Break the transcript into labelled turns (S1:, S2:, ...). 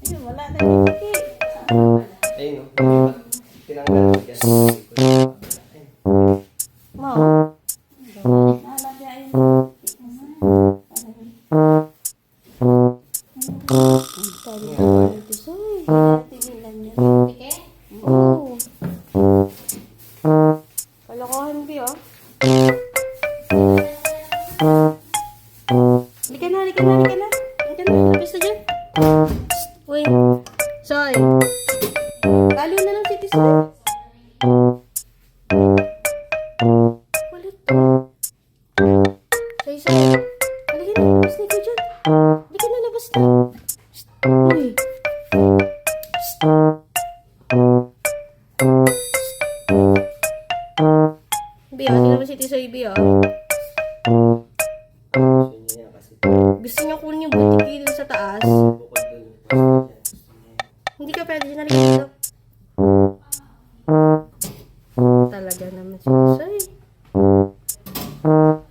S1: Wala na niliki.
S2: Ayun o. Tinanggal ko dyan.
S1: Mo. Nalagyan yun. Oo. Kalokohan, Bi, oh. Halika na, halika na, halika na. Halika na, labis na dyan. Uy. Soy. Talo na lang si Tisoy. Walit to. Soy, Soy. Halika na, labas na ikaw dyan. Halika na, labas na. Shh. Uy. Shh. Bi, oh, tingnan mo si Tisoy, Bi, oh.
S2: Gusto niya yan kasi
S1: Gusto niya kunin yung butiki dun sa taas.
S2: bukod dun.
S1: Hindi ka pwede dyan, halika dito. Talaga naman siya.